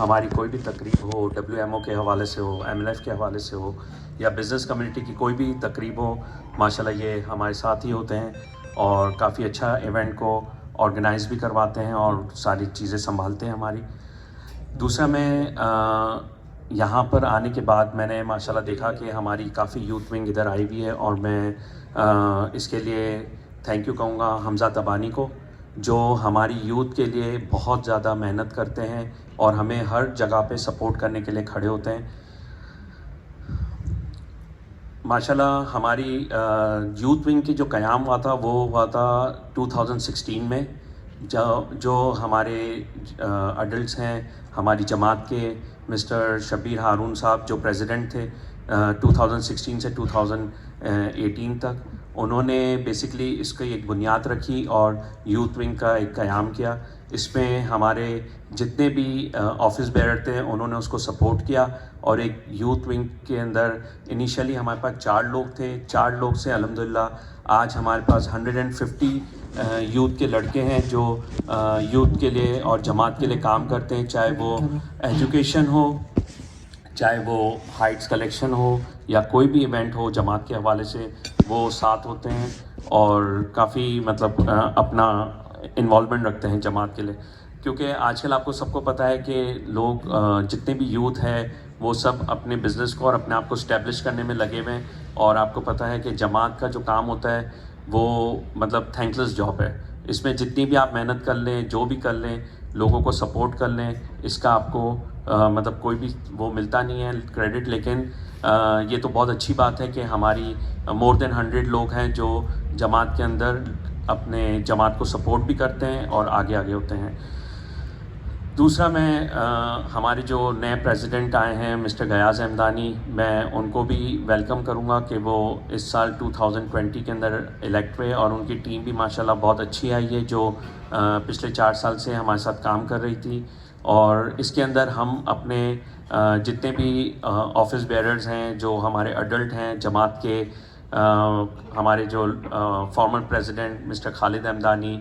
हमारी कोई भी तकरीब हो, WMO के हवाले से हो, MLF के हवाले से हो या बिज़नेस कम्युनिटी की कोई भी तकरीब हो, माशाल्लाह ये हमारे साथ ही होते हैं और काफ़ी अच्छा इवेंट को ऑर्गेनाइज़ भी करवाते हैं और सारी चीज़ें संभालते हैं हमारी। दूसरा मैं यहाँ पर आने के बाद मैंने माशाल्लाह देखा कि हमारी काफ़ी यूथ विंग इधर आई हुई है और मैं इसके लिए थैंक यू कहूँगा हमज़ा तबानी को, जो हमारी यूथ के लिए बहुत ज़्यादा मेहनत करते हैं और हमें हर जगह पे सपोर्ट करने के लिए खड़े होते हैं। माशाल्लाह हमारी यूथ विंग की जो क़याम हुआ था वो हुआ था 2016 में, जो हमारे अडल्ट्स हैं हमारी जमात के मिस्टर शब्बीर हारून साहब जो प्रेसिडेंट थे 2016 से 2018 तक, उन्होंने बेसिकली इसकी एक बुनियाद रखी और यूथ विंग का एक क़याम किया। इसमें हमारे जितने भी ऑफिस बेरर थे उन्होंने उसको सपोर्ट किया और एक यूथ विंग के अंदर इनिशियली हमारे पास 4 लोग थे। 4 लोग से अल्हम्दुलिल्लाह आज हमारे पास 150 यूथ के लड़के हैं जो यूथ के लिए और जमात के लिए काम करते हैं, चाहे वो एजुकेशन हो, चाहे वो हाइट्स कलेक्शन हो या कोई भी इवेंट हो जमात के हवाले से, वो साथ होते हैं और काफ़ी मतलब अपना इन्वॉल्वमेंट रखते हैं जमात के लिए। क्योंकि आजकल आपको सबको पता है कि लोग जितने भी यूथ है वो सब अपने बिज़नेस को और अपने आप को स्टैब्लिश करने में लगे हुए हैं और आपको पता है कि जमात का जो काम होता है वो मतलब थैंकलेस जॉब है। इसमें जितनी भी आप मेहनत कर लें, जो भी कर लें, लोगों को सपोर्ट कर लें, इसका आपको मतलब कोई भी वो मिलता नहीं है क्रेडिट। लेकिन ये तो बहुत अच्छी बात है कि हमारी मोर देन 100 लोग हैं जो जमात के अंदर अपने जमात को सपोर्ट भी करते हैं और आगे आगे होते हैं। दूसरा मैं हमारे जो नए प्रेसिडेंट आए हैं मिस्टर गयाज़ हमदानी, मैं उनको भी वेलकम करूंगा कि वो इस साल 2020 के अंदर इलेक्ट हुए और उनकी टीम भी माशाल्लाह बहुत अच्छी आई है जो पिछले 4 साल से हमारे साथ काम कर रही थी। और इसके अंदर हम अपने जितने भी ऑफिस बेयरर्स हैं जो हमारे अडल्ट हैं जमात के, हमारे जो former president mister Khalid Hamdani,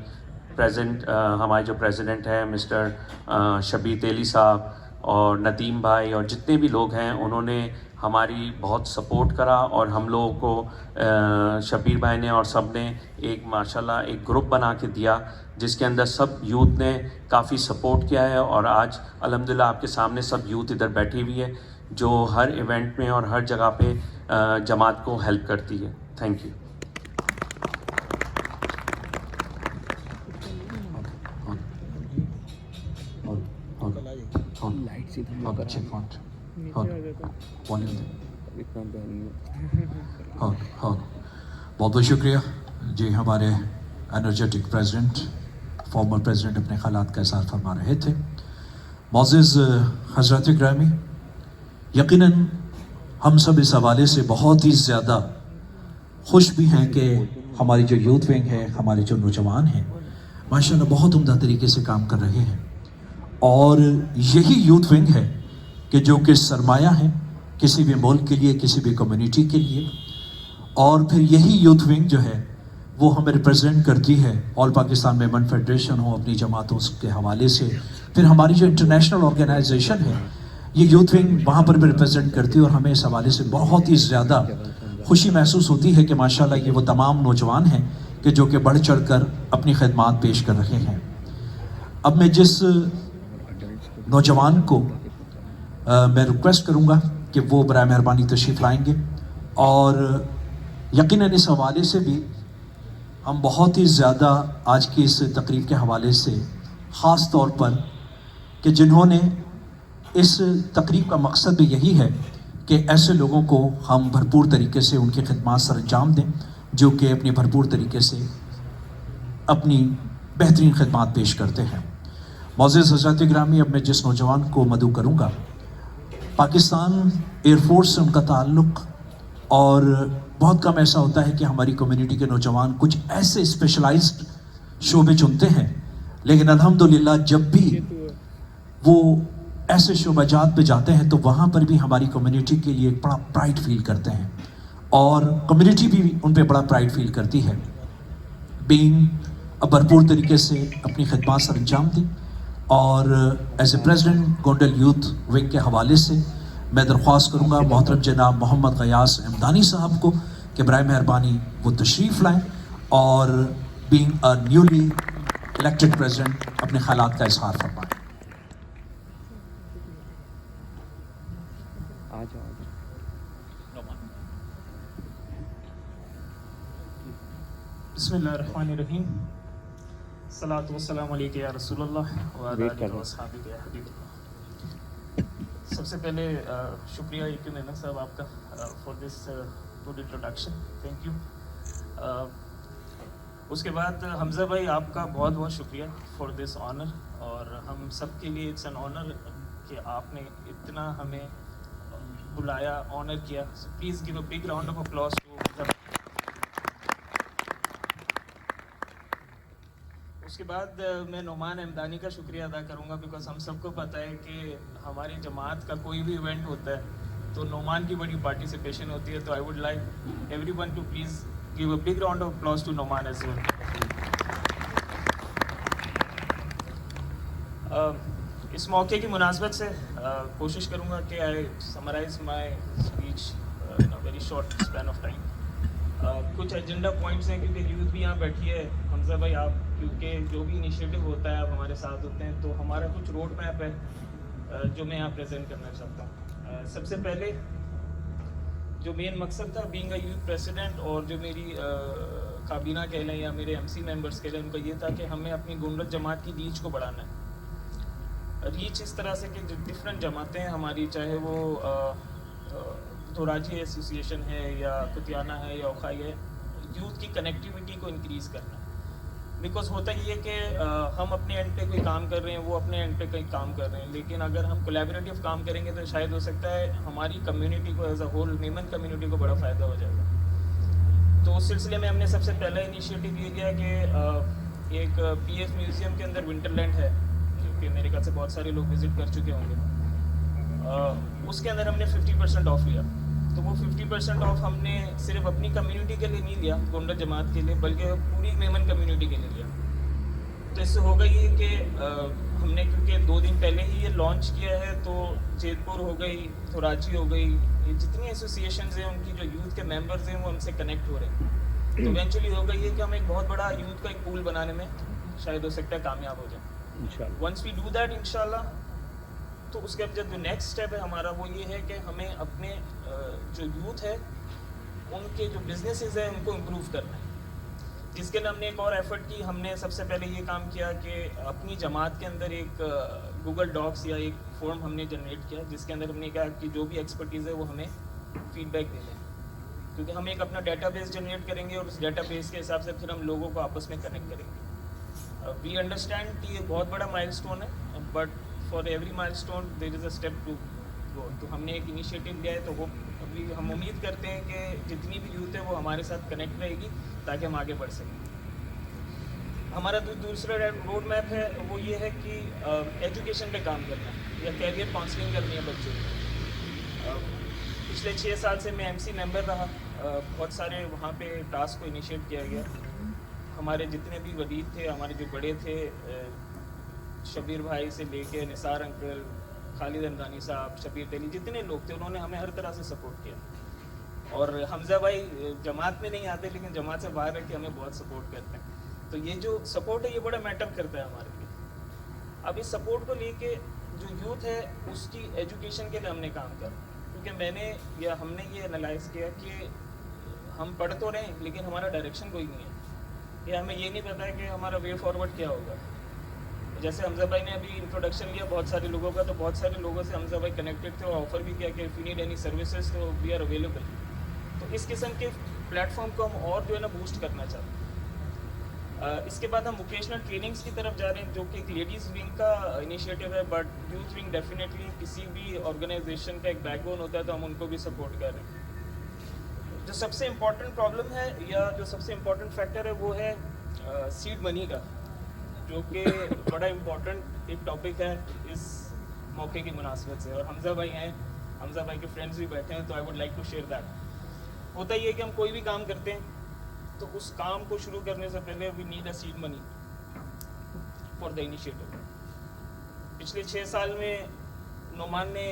present हमारे जो प्रेसिडेंट हैं मिस्टर शबीर तेली साहब और नदीम भाई और जितने भी लोग हैं, उन्होंने हमारी बहुत सपोर्ट करा और हम लोगों को शबीर भाई ने और सब ने एक माशाल्लाह एक ग्रुप बना के दिया जिसके अंदर सब यूथ ने काफ़ी सपोर्ट किया है और आज अल्हम्दुलिल्लाह आपके सामने सब यूथ इधर बैठी हुई है जो हर इवेंट में और हर जगह पे जमात को हेल्प करती है। Thank you. बहुत बहुत शुक्रिया जी। हमारे एनर्जेटिक प्रेसिडेंट फॉर्मर प्रेसिडेंट अपने ख्यालात का इज़हार फरमा रहे थे। मोअज़्ज़िज़ हज़रात ग्रामी, यकीनन हम सब इस हवाले से बहुत ही ज़्यादा खुश भी हैं कि हमारी जो यूथ विंग है, हमारे जो नौजवान हैं माशाल्लाह बहुत उम्दा तरीके से काम कर रहे हैं और यही यूथ विंग है कि जो कि सरमाया है किसी भी मुल्क के लिए, किसी भी कम्युनिटी के लिए। और फिर यही यूथ विंग जो है वो हमें रिप्रेजेंट करती है ऑल पाकिस्तान मेंबर फेडरेशन हो अपनी जमातों के हवाले से। फिर हमारी जो इंटरनेशनल ऑर्गेनाइजेशन है ये यूथ विंग वहाँ पर भी रिप्रेजेंट करती है और हमें इस हवाले से बहुत ही ज़्यादा खुशी महसूस होती है कि माशाल्लाह ये वो तमाम नौजवान हैं कि जो कि बढ़ चढ़ कर अपनी खदमात पेश कर रहे हैं। अब मैं जिस नौजवान को मैं रिक्वेस्ट करूँगा कि वो बराए मेहरबानी तशरीफ़ लाएंगे और यकीनन इस हवाले से भी हम बहुत ही ज़्यादा आज की इस तकरीब के हवाले से ख़ास तौर पर कि जिन्होंने इस तकरीब का मकसद भी यही है कि ऐसे लोगों को हम भरपूर तरीके से उनकी खिदमत सर अंजाम दें जो कि अपनी भरपूर तरीके से अपनी बेहतरीन खिदमत पेश करते हैं। मोअज़्ज़िज़ हज़रात ग्रामी, अब मैं जिस नौजवान को मदऊ करूँगा, पाकिस्तान एयरफोर्स से उनका ताल्लुक़ और बहुत कम ऐसा होता है कि हमारी कम्युनिटी के नौजवान कुछ ऐसे स्पेशलाइज्ड शोबे चुनते हैं, लेकिन अल्हम्दुलिल्लाह जब भी वो ऐसे शोबाजात पे जाते हैं तो वहाँ पर भी हमारी कम्युनिटी के लिए एक बड़ा प्राइड फील करते हैं और कम्युनिटी भी उन पे बड़ा प्राइड फील करती है। बीइंग भरपूर तरीके से अपनी खिदमत सर अंजाम दी اور as a president Gondal youth wing کے حوالے سے میں درخواست کروں گا محترم جناب محمد غیاث امدانی صاحب کو کہ برائے مہربانی وہ تشریف لائیں اور being a newly elected president اپنے خیالات کا اظہار فرمائیں. بسم اللہ الرحمن الرحیم. الصلاۃ والسلام علیک یا رسول اللہ وعلی آلہ وصحبہ یا حبیب اللہ. سب سے پہلے شکریہ یقین نینا صاحب آپ کا for this good introduction, thank you. اس کے بعد حمزہ بھائی آپ کا بہت بہت شکریہ فار دس آنر, اور ہم سب کے لیے اٹس این آنر کہ آپ نے اتنا ہمیں بلایا, آنر کیا. Please give a big round of applause to. اس کے بعد میں نعمان احمدانی کا شکریہ ادا کروں گا, بیکاز ہم سب کو پتہ ہے کہ ہماری جماعت کا کوئی بھی ایونٹ ہوتا ہے تو نعمان کی بڑی پارٹیسپیشن ہوتی ہے. تو I would like everyone to please give a big round of applause to Nauman as well. اس موقع کی مناسبت سے کوشش کروں گا کہ I summarize my speech in a very short span of time. کچھ ایجنڈا پوائنٹس ہیں کیونکہ یوتھ بھی یہاں بیٹھی ہے. حمزہ بھائی آپ کیونکہ جو بھی انیشیٹو ہوتا ہے آپ ہمارے ساتھ ہوتے ہیں, تو ہمارا کچھ روڈ میپ ہے جو میں یہاں پریزنٹ کرنا چاہتا ہوں. سب سے پہلے جو مین مقصد تھا بینگ اے یوتھ پریسیڈنٹ, اور جو میری کابینہ کہہ لیں یا میرے MC ممبرس کہہ لیں, ان کا یہ تھا کہ ہمیں اپنی گونڈل جماعت کی ریچ کو بڑھانا ہے. ریچ اس طرح سے کہ جو ڈفرینٹ جماعتیں ہیں ہماری, چاہے وہ دھوراجی ایسوسیشن ہے یا کتیانہ ہے یا اوکھائی ہے, یوتھ کی کنیکٹیوٹی کو انکریز کرنا ہے. بیکاز ہوتا یہ ہے کہ ہم اپنے اینڈ پہ کوئی کام کر رہے ہیں, وہ اپنے اینڈ پہ کہیں کام کر رہے ہیں, لیکن اگر ہم کولیبریٹیو کام کریں گے تو شاید ہو سکتا ہے ہماری کمیونٹی کو as a whole, Memon community کو بڑا فائدہ ہو جائے گا. تو اس سلسلے میں ہم نے سب سے پہلا انیشیٹو یہ کیا کہ ایک PF میوزیم کے اندر ونٹر لینڈ ہے, جو کہ میرے خیال سے بہت سارے لوگ وزٹ کر چکے ہوں گے. اس کے اندر ہم نے 50% آف لیا. تو وہ 50% آف ہم نے صرف اپنی کمیونٹی کے لیے نہیں لیا, گونڈل جماعت کے لیے, بلکہ پوری میمن کمیونٹی کے لیے لیا. تو اس سے ہوگا یہ کہ ہم نے کیونکہ 2 دن پہلے ہی یہ لانچ کیا ہے, تو جیت پور ہو گئی, تھوراچی ہو گئی, یہ جتنی ایسوسیشنز ہیں ان کی جو یوتھ کے ممبرز ہیں وہ ہم سے کنیکٹ ہو رہے ہیں. تو ایونچولی ہوگا یہ کہ ہم ایک بہت بڑا یوتھ کا ایک پول بنانے میں شاید ہو سکتا ہے کامیاب ہو جائیں. ونس وی ڈو دیٹ انشاءاللہ, تو اس کے بعد جو نیکسٹ اسٹیپ ہے ہمارا وہ یہ ہے کہ ہمیں اپنے جو یوتھ ہے ان کے جو بزنسز ہیں ان کو امپروو کرنا ہے, جس کے لیے ہم نے ایک اور ایفرٹ کی. ہم نے سب سے پہلے یہ کام کیا کہ اپنی جماعت کے اندر ایک گوگل ڈاکس یا ایک فورم ہم نے جنریٹ کیا, جس کے اندر ہم نے کہا کہ جو بھی ایکسپرٹیز ہے وہ ہمیں فیڈ بیک دے دیں, کیونکہ ہم ایک اپنا ڈیٹا بیس جنریٹ کریں گے اور اس ڈیٹا بیس کے حساب سے پھر ہم لوگوں کو آپس میں کنیکٹ کریں گے. وی انڈرسٹینڈ کہ یہ بہت بڑا مائل اسٹون ہے, but for every milestone there is a step to go. تو ہم نے ایک انیشیٹو لیا ہے, تو وہ ابھی ہم امید کرتے ہیں کہ جتنی بھی یوتھ ہے وہ ہمارے ساتھ کنیکٹ رہے گی تاکہ ہم آگے بڑھ سکیں. ہمارا دوسرا روڈ میپ ہے وہ یہ ہے کہ ایجوکیشن پہ کام کرنا ہے یا کیریئر کاؤنسلنگ کرنی ہے بچوں کو. پچھلے 6 سال سے میں MC ممبر رہا, بہت سارے وہاں پہ ٹاسک کو انیشیٹ کیا گیا. ہمارے جتنے بھی ولید تھے, ہمارے جو بڑے تھے, شبیر بھائی سے لے کے نثار انکل, خالد احمدانی صاحب, شبیر دہلی, جتنے لوگ تھے انہوں نے ہمیں ہر طرح سے سپورٹ کیا. اور حمزہ بھائی جماعت میں نہیں آتے لیکن جماعت سے باہر رہ کے ہمیں بہت سپورٹ کرتے ہیں. تو یہ جو سپورٹ ہے یہ بڑا میٹر کرتا ہے ہمارے لیے. اب اس سپورٹ کو لے کے جو یوتھ ہے اس کی ایجوکیشن کے لیے ہم نے کام کیا, کیونکہ میں نے یا ہم نے یہ انالائز کیا کہ ہم پڑھ تو رہے ہیں لیکن ہمارا ڈائریکشن کوئی نہیں ہے, یا ہمیں یہ نہیں پتا ہے کہ ہمارا وے فارورڈ کیا ہوگا. جیسے حمزہ بھائی نے ابھی انٹروڈکشن لیا بہت سارے لوگوں کا, تو بہت سارے لوگوں سے حمزہ بھائی کنیکٹڈ تھے اور آفر بھی کیا کہ if you need any services تو وی آر اویلیبل. تو اس قسم کے پلیٹ فارم کو ہم اور جو ہے نا بوسٹ کرنا چاہتے ہیں. اس کے بعد ہم ووکیشنل ٹریننگس کی طرف جا رہے ہیں, جو کہ ایک لیڈیز ونگ کا انیشیٹو ہے, بٹ یوتھ ونگ ڈیفینیٹلی کسی بھی آرگنائزیشن کا ایک بیک بون ہوتا ہے, تو ہم ان کو بھی سپورٹ کر رہے ہیں. جو سب سے امپورٹنٹ پرابلم ہے یا جو سب سے امپورٹنٹ فیکٹر ہے وہ ہے سیڈ منی کا, جو کہ بڑا امپورٹنٹ ایک ٹاپک ہے اس موقع کی مناسبت سے. اور حمزہ بھائی ہیں, حمزہ بھائی کے فرینڈس بھی بیٹھے ہیں, تو I would like to share that. ہوتا یہ ہے کہ ہم کوئی بھی کام کرتے ہیں تو اس کام کو شروع کرنے سے پہلے we need a seed money for the initiative. पिछले 6 साल में नोमान ने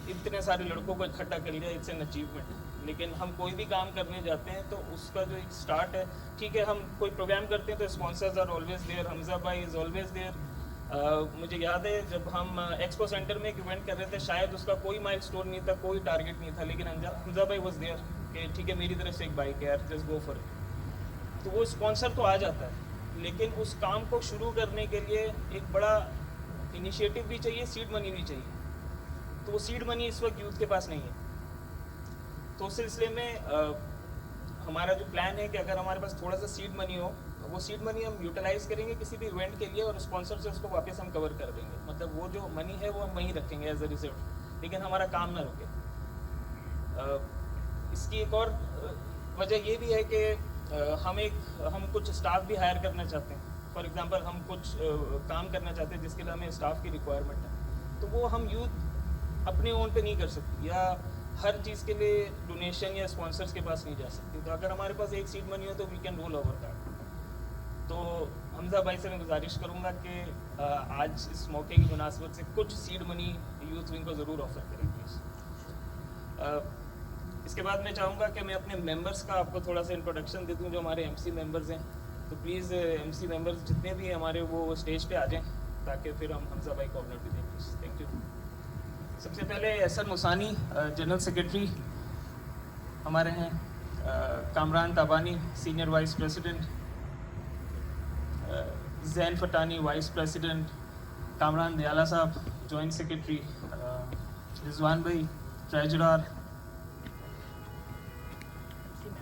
इतने सारे लड़कों को इकट्ठा कर लिया, इट्स एन अचीवमेंट। लेकिन हम कोई भी काम करने जाते हैं तो उसका जो एक स्टार्ट है, ठीक है, हम कोई प्रोग्राम करते हैं तो sponsors are always there, Hamza भाई इज़ ऑलवेज देयर। मुझे याद है जब हम एक्सपो सेंटर में एक इवेंट कर रहे थे, शायद उसका कोई माइलस्टोन नहीं था, कोई टारगेट नहीं था, लेकिन हमजा भाई वाज देयर कि ठीक है मेरी तरफ से एक बाइक है यार, जस्ट गो फॉर इट। तो वो स्पॉन्सर तो आ जाता है, लेकिन उस काम को शुरू करने के लिए एक बड़ा इनिशिएटिव भी चाहिए, सीड मनी भी चाहिए। तो वो सीड मनी इस वक्त यूथ के पास नहीं है। तो उस सिलसिले में हमारा जो प्लान है कि अगर हमारे पास थोड़ा सा सीड मनी हो, वो सीड मनी हम यूटिलाइज करेंगे किसी भी इवेंट के लिए और स्पॉन्सर से उसको वापस हम कवर कर देंगे। मतलब वो जो मनी है वो हम वहीं रखेंगे एज अ रिजर्व, लेकिन हमारा काम ना रुके। इसकी एक और वजह ये भी है कि हम कुछ स्टाफ भी हायर करना चाहते हैं। फॉर एग्जांपल हम कुछ काम करना चाहते हैं जिसके लिए हमें स्टाफ की रिक्वायरमेंट है, तो वो हम यूथ अपने ओन पे नहीं कर सकते या हर चीज़ के लिए डोनेशन या स्पॉन्सर्स के पास नहीं जा सकते। तो अगर हमारे पास एक सीड मनी हो तो we can roll over that. तो हमजा भाई से मैं गुजारिश करूँगा कि आज इस मौके की मुनासबत से कुछ सीड मनी यूथ विंग को ज़रूर ऑफर करें प्लीज़। इसके बाद मैं चाहूँगा कि मैं अपने मेंबर्स का आपको थोड़ा सा इंट्रोडक्शन दे दूँ, जो हमारे एमसी मेंबर्स हैं। तो प्लीज़ एमसी मेंबर्स जितने भी हैं हमारे वो स्टेज पे आ जाएं ताकि फिर हम हमजा भाई को ऑनर भी दें प्लीज़। Thank you. सबसे पहले एहसन मुसानी जनरल सेक्रेटरी हमारे हैं, Kamran Tabani senior vice president, Zain Fatani vice president, Kamran Dayala साहब जॉइंट सेक्रेटरी, रिजवान भाई treasurer,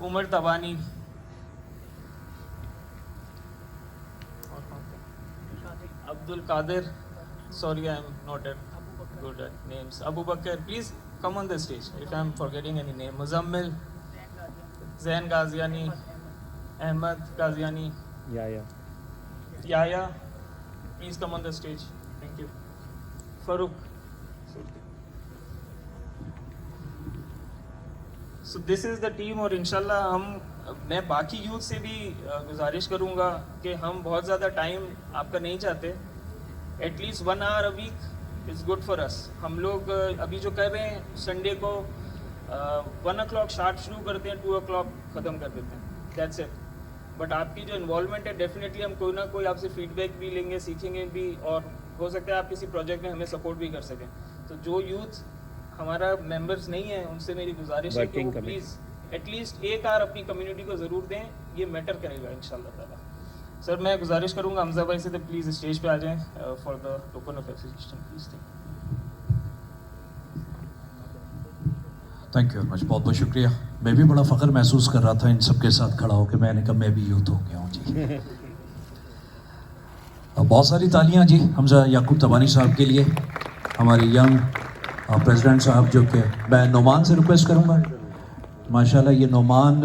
Umar Tabani, Abdul Qadir, sorry I am not good at names, Abu Bakr, please come on the stage if I am forgetting any name, Muzammil, Zain Ghaziani, Ahmad Ghaziani, Yaya, please come on the stage, thank you, Farooq. So this is the team और इंशाल्लाह मैं बाकी youth से भी गुजारिश करूँगा कि हम बहुत ज़्यादा टाइम आपका नहीं चाहते, at least 1 hour a week is good for us. हम लोग अभी जो कर रहे हैं संडे को 1 o'clock शार्प शुरू करते हैं, 2 o'clock ख़त्म कर देते हैं, दैट्स इट। बट आपकी जो इन्वॉल्वमेंट है डेफिनेटली हम कोई ना कोई आपसे फीडबैक भी लेंगे, सीखेंगे भी, और हो सकता है आप किसी प्रोजेक्ट में हमें सपोर्ट भी कर सकें। तो जो यूथ हमारा मेंबर्स नहीं है उनसे मेरी गुजारिश है कि वो प्लीज़ एटलीस्ट 1 hour अपनी कम्युनिटी को ज़रूर दें, ये मैटर करेगा इंशाल्लाह ताला। सर मैं गुजारिश करूँगा हमजा भाई से तो प्लीज़ स्टेज पे आ जाएं for the token of appreciation please. Thank you very much, बहुत बहुत शुक्रिया। मैं भी बड़ा फ़ख्र महसूस कर रहा था इन सब के साथ खड़ा होकर, मैंने कहा मैं भी यूथ हो गया हूँ जी। बहुत सारी तालियाँ जी हमजा याकूब तबानी साहब के लिए, हमारे यंग प्रेसिडेंट साहब, जो कि मैं नोमान से रिक्वेस्ट करूँगा। माशाल्लाह ये नोमान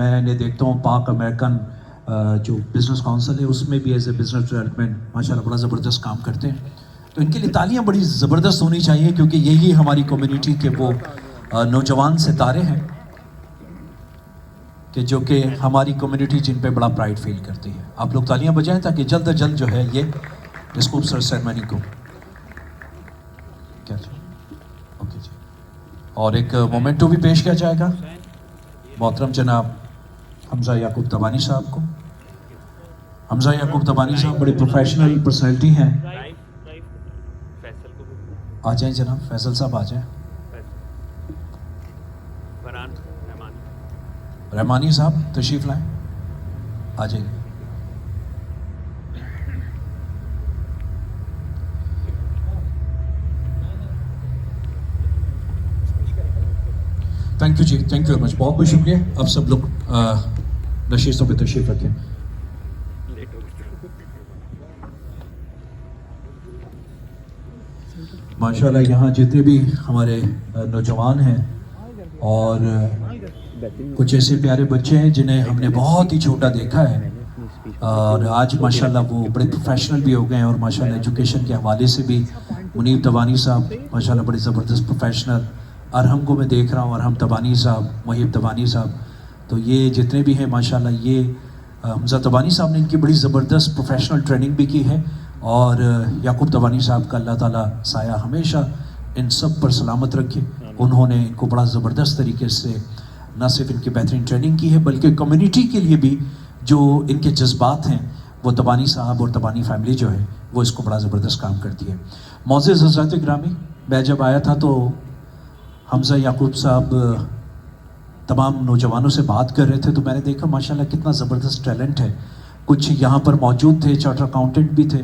मैंने देखता हूँ पाक अमेरिकन जो बिज़नेस काउंसिल है उसमें भी एज ए बिज़नेस डेवलपमेंट माशाल्लाह बड़ा ज़बरदस्त काम करते हैं। तो इनके लिए तालियां बड़ी ज़बरदस्त होनी चाहिए, क्योंकि यही हमारी कम्युनिटी के वो नौजवान सितारे हैं कि जो कि हमारी कम्युनिटी जिन पे बड़ा प्राइड फील करती है। आप लोग तालियां बजाएं ताकि जल्द अज जल्द जो है ये इस खूबसूरत सेरेमनी को क्या ओके जी, और एक मोमेंटो भी पेश किया जाएगा मोहतरम जनाब हमजा याकूब तबानी साहब को। हमजा याकूब तबानी साहब बड़े प्रोफेशनल पर्सनैलिटी हैं। आ जाएं जनाब, फैसल साहब आ जाएं, रहमानी साहब तशरीफ लाएं, आ जाइए। थैंक यू जी, थैंक यू वेरी मच, बहुत बहुत शुक्रिया। अब सब लोग नशीसों पे तशरीफ रखें। माशाल्लाह यहाँ जितने भी हमारे नौजवान हैं और कुछ ऐसे प्यारे बच्चे हैं जिन्हें हमने बहुत ही छोटा देखा है और आज माशाल्लाह वो बड़े प्रोफेशनल भी हो गए हैं, और माशाल्लाह एजुकेशन के हवाले से भी मुनीब तबानी साहब माशाल्लाह बड़े ज़बरदस्त प्रोफेशनल, अरहम को मैं देख रहा हूँ, अरहम तबानी साहब, मुहीब तबानी साहब, तो ये जितने भी हैं माशाल्लाह ये हमजा तबानी साहब ने इनकी बड़ी ज़बरदस्त प्रोफेशनल ट्रेनिंग भी की है اور یعقوب تبانی صاحب کا اللہ تعالیٰ سایہ ہمیشہ ان سب پر سلامت رکھے. انہوں نے ان کو بڑا زبردست طریقے سے نہ صرف ان کی بہترین ٹریننگ کی ہے بلکہ کمیونٹی کے لیے بھی جو ان کے جذبات ہیں وہ تبانی صاحب اور تبانی فیملی جو ہے وہ اس کو بڑا زبردست کام کرتی ہے. معزز حضرات گرامی، میں جب آیا تھا تو حمزہ یعقوب صاحب تمام نوجوانوں سے بات کر رہے تھے تو میں نے دیکھا ماشاءاللہ کتنا زبردست ٹیلنٹ ہے. کچھ یہاں پر موجود تھے، چارٹر اکاؤنٹنٹ بھی تھے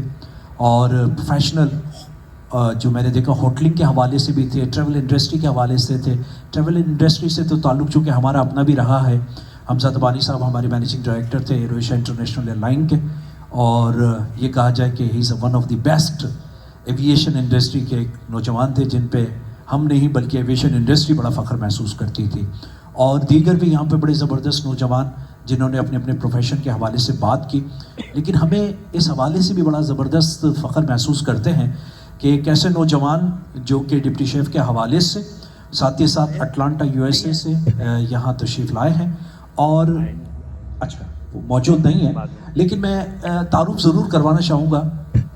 اور پروفیشنل جو میں نے دیکھا ہوٹلنگ کے حوالے سے بھی تھے، ٹریول انڈسٹری کے حوالے سے تھے. ٹریول انڈسٹری سے تو تعلق چونکہ ہمارا اپنا بھی رہا ہے. حمزہ تبانی صاحب ہمارے مینیجنگ ڈائریکٹر تھے Aero Asia International airline کے، اور یہ کہا جائے کہ he is one of the best aviation industry کے ایک نوجوان تھے جن پہ ہم نہیں بلکہ ایویشن انڈسٹری بڑا فخر محسوس کرتی تھی. اور دیگر بھی یہاں پہ بڑے زبردست نوجوان جنہوں نے اپنے اپنے پروفیشن کے حوالے سے بات کی. لیکن ہمیں اس حوالے سے بھی بڑا زبردست فخر محسوس کرتے ہیں کہ ایک ایسے نوجوان جو کہ ڈپٹی شیف کے حوالے سے ساتھ ہی ساتھ اٹلانٹا USA سے یہاں تشریف لائے ہیں. اور اچھا وہ موجود نہیں ہے لیکن میں تعارف ضرور کروانا چاہوں گا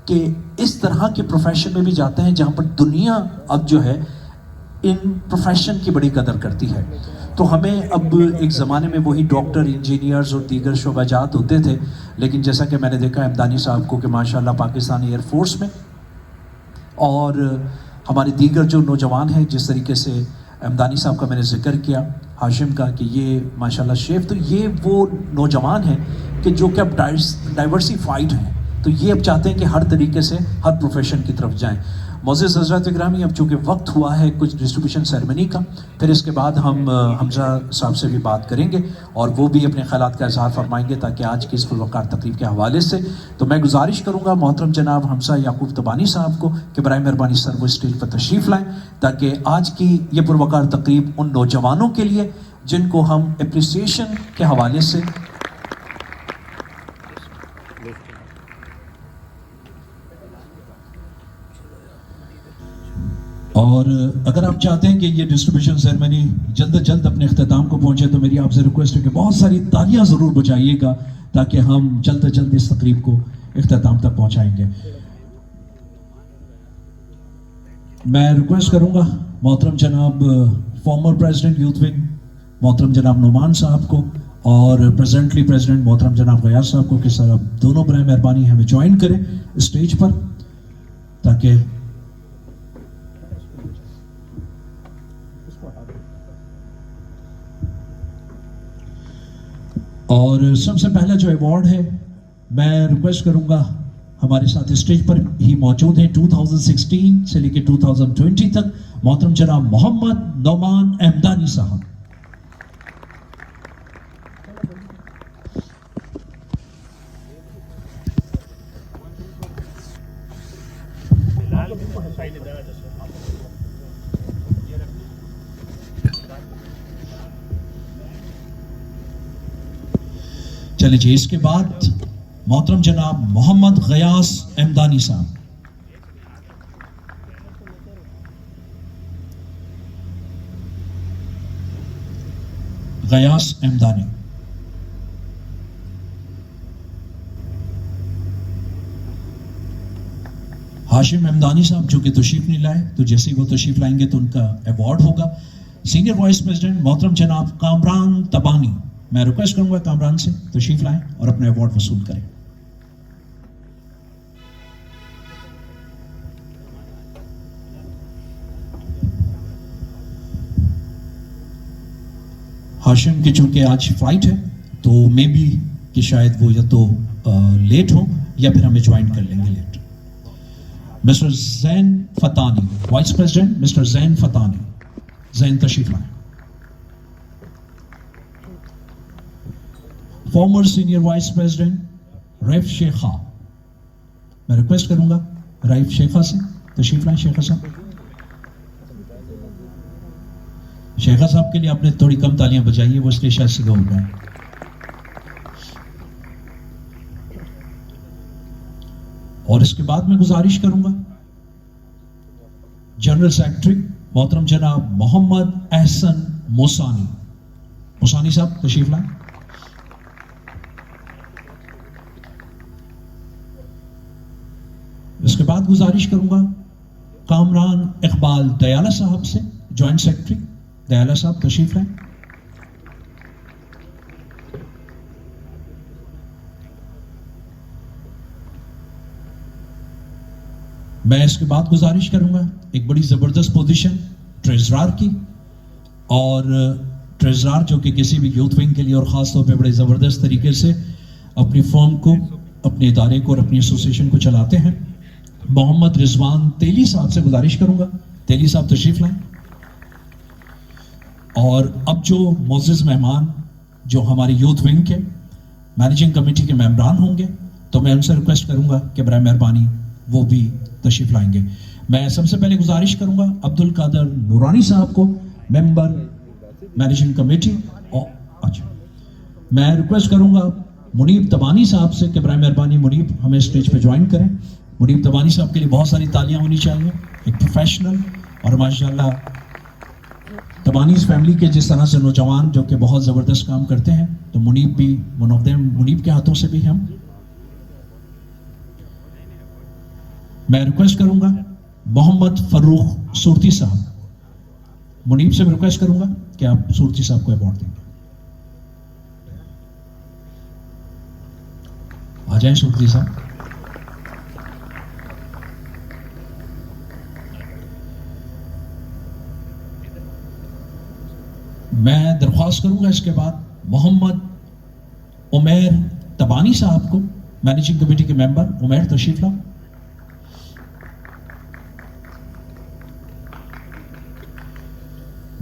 کہ اس طرح کے پروفیشن میں بھی جاتے ہیں جہاں پر دنیا اب جو ہے ان پروفیشن کی بڑی قدر کرتی ہے. تو ہمیں اب ایک زمانے میں وہی ڈاکٹر، انجینئرز اور دیگر شعبہ جات ہوتے تھے، لیکن جیسا کہ میں نے دیکھا امدانی صاحب کو کہ ماشاءاللہ پاکستانی ایئر فورس میں اور ہمارے دیگر جو نوجوان ہیں، جس طریقے سے امدانی صاحب کا میں نے ذکر کیا، ہاشم کا، کہ یہ ماشاءاللہ شیف، تو یہ وہ نوجوان ہیں کہ جو کہ اب ڈائیورسیفائڈ ہیں. تو یہ اب چاہتے ہیں کہ ہر طریقے سے ہر پروفیشن کی طرف جائیں. معزز حضرات گرامی، اب چونکہ وقت ہوا ہے کچھ ڈسٹریبیوشن سیرمنی کا، پھر اس کے بعد ہم حمزہ صاحب سے بھی بات کریں گے اور وہ بھی اپنے خیالات کا اظہار فرمائیں گے تاکہ آج کی اس پروقار تقریب کے حوالے سے. تو میں گزارش کروں گا محترم جناب حمزہ یعقوب تبانی صاحب کو کہ برائے مہربانی سر وہ اسٹیج پر تشریف لائیں تاکہ آج کی یہ پروقار تقریب ان نوجوانوں کے لیے جن کو ہم اپریسیشن کے حوالے سے اور اگر آپ چاہتے ہیں کہ یہ ڈسٹریبیوشن سیرمنی جلد از جلد اپنے اختتام کو پہنچے تو میری آپ سے ریکویسٹ ہے کہ بہت ساری تالیاں ضرور بجائیے گا تاکہ ہم جلد از جلد اس تقریب کو اختتام تک پہنچائیں گے. میں ریکویسٹ کروں گا محترم جناب فارمر پریزیڈنٹ یوتھ ونگ محترم جناب نعمان صاحب کو اور پریزنٹلی پریزیڈنٹ محترم جناب غیاث صاحب کو کہ سر اب دونوں برائے مہربانی ہمیں جوائن کریں اسٹیج پر تاکہ اور سب سے پہلا جو ایوارڈ ہے میں ریکویسٹ کروں گا ہمارے ساتھ اسٹیج پر ہی موجود ہیں 2016 سے لے کے 2020 تک محترم جناب محمد نعمان احمدانی صاحب. چلے جی، اس کے بعد محترم جناب محمد غیاث احمدانی صاحب. غیاث احمدانی. ہاشم احمدانی صاحب جو کہ تشریف نہیں لائے، تو جیسے ہی وہ تشریف لائیں گے تو ان کا ایوارڈ ہوگا. سینئر وائس پریزیڈنٹ محترم جناب کامران تبانی، میں ریکویسٹ کروں گا کامران سے تشریف لائیں اور اپنا ایوارڈ وصول کریں. ہاشم کی چونکہ آج فلائٹ ہے تو مے بی کہ شاید وہ یا تو لیٹ ہو یا پھر ہمیں جوائن کر لیں گے لیٹ. مسٹر زین فتانی، وائس پریزیڈنٹ مسٹر زین فتانی، زین تشریف لائیں. فارمر سینئر وائس پریزیڈنٹ رائف شیخا، میں ریکویسٹ کروں گا رائف شیخا سے تشریف لائیں. شیخا صاحب، شیخا صاحب کے لیے آپ نے تھوڑی کم تالیاں بجائیے، وہ اس لیے شاید سیدھا ہو گئے. اور اس کے بعد میں گزارش کروں گا جنرل سیکرٹری محترم جناب محمد احسن موسانی. موسانی صاحب تشریف لائیں. गुजारिश करूंगा कामरान इकबाल दयाला साहब से, जॉइंट सेक्रेटरी दयाला साहब तशरीफ लाएं। मैं इसके बाद गुजारिश करूंगा एक बड़ी ज़बरदस्त पोजीशन ट्रेजरार की, और ट्रेजरार जो कि किसी भी यूथ विंग के लिए और ख़ास तौर पे बड़े ज़बरदस्त तरीके से अपनी फर्म को, अपने इदारे को और अपनी एसोसिएशन को चलाते हैं, मोहम्मद रिजवान तेली साहब से गुजारिश करूंगा, तेली साहब तशरीफ लाएं। और अब जो मोअज़्ज़िज़ मेहमान जो हमारी यूथ विंग के मैनेजिंग कमेटी के मेंबरान होंगे, तो मैं उनसे रिक्वेस्ट करूंगा कि बराए मेहरबानी वो भी तशरीफ लाएंगे। मैं सबसे पहले गुजारिश करूंगा अब्दुल कादर नूरानी साहब को, मेंबर मैनेजिंग कमेटी, और अच्छा मैं रिक्वेस्ट करूंगा मुनीब तबानी साहब से कि बराए मेहरबानी मुनीब हमें स्टेज पे ज्वाइन करें। मुनीब तबानी साहब के लिए बहुत सारी तालियां होनी चाहिए, एक प्रोफेशनल और माशाल्लाह तबानीज़ फैमिली के जिस तरह से नौजवान जो कि बहुत ज़बरदस्त काम करते हैं, तो मुनीब भी वन ऑफ देम, मुनीब के हाथों से भी हम। मैं रिक्वेस्ट करूंगा मोहम्मद फरूख सूरती साहब, मुनीब से रिक्वेस्ट करूंगा कि आप सूरती साहब को अवार्ड देंगे। आ जाएं सूरती साहब। मैं दरख्वास्त करूंगा इसके बाद मोहम्मद उमैर तबानी साहब को, मैनेजिंग कमेटी के मेंबर, उमैर तशरीफ लाओ।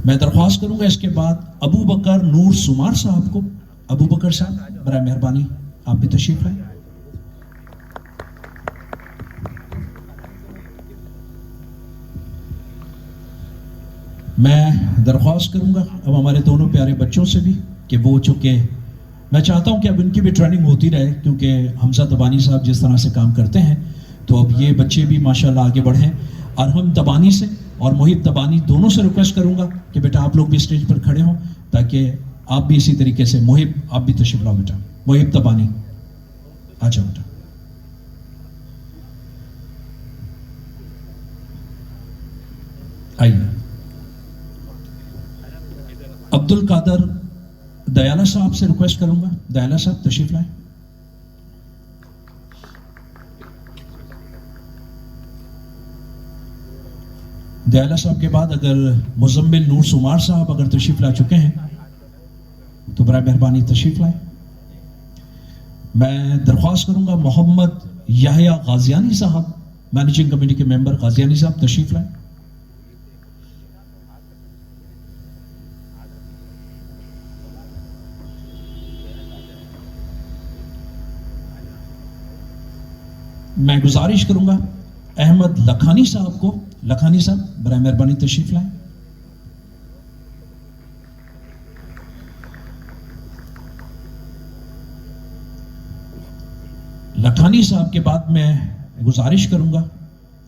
मैं दरख्वास्त करूंगा इसके बाद अबू बकर नूर सुमार साहब को, अबू बकर साहब बराए मेहरबानी आप भी तशरीफ लाएं। मैं दरख्वास्त करूंगा अब हमारे दोनों प्यारे बच्चों से भी कि वो, चूँकि मैं चाहता हूं कि अब इनकी भी ट्रेनिंग होती रहे, क्योंकि हमजा तबानी साहब जिस तरह से काम करते हैं, तो अब ये बच्चे भी माशाल्लाह आगे बढ़ें। अरहम तबानी से और मोहिब तबानी दोनों से रिक्वेस्ट करूंगा कि बेटा आप लोग भी स्टेज पर खड़े हों, ताकि आप भी इसी तरीके से, मोहिब आप भी तशरीफ लाओ बेटा, मोहिब तबानी अच्छा बेटा। आइए अब्दुल कादर दयाला साहब से रिक्वेस्ट करूंगा, दयाला साहब तशरीफ लाएं। दयाला साहब के बाद अगर मुजम्मिल नूर सुमार साहब अगर तशरीफ ला चुके हैं तो बराए मेहरबानी तशरीफ लाएं। मैं दरख्वास्त करूंगा मोहम्मद याहिया गाजियानी साहब, मैनेजिंग कमेटी के मेंबर गाजियानी साहब तशरीफ लाएं। मैं गुजारिश करूंगा अहमद लखानी साहब को, लखानी साहब बराए मेहरबानी तशरीफ लाएं। लखानी साहब के बाद मैं गुजारिश करूंगा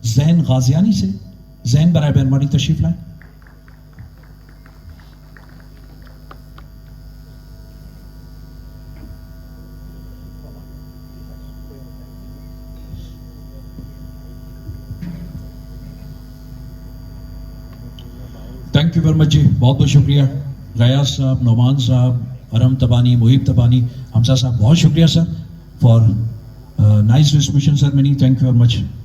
जैन गाजियानी से, जैन बराए मेहरबानी तशरीफ लाएं। थैंक यू वेरी मच जी, बहुत बहुत शुक्रिया गयास साहब, नौमान साहब, अरहम तबानी, मोहिब तबानी, हमजा साहब, बहुत शुक्रिया sir for nice distribution ceremony. Thank you very much.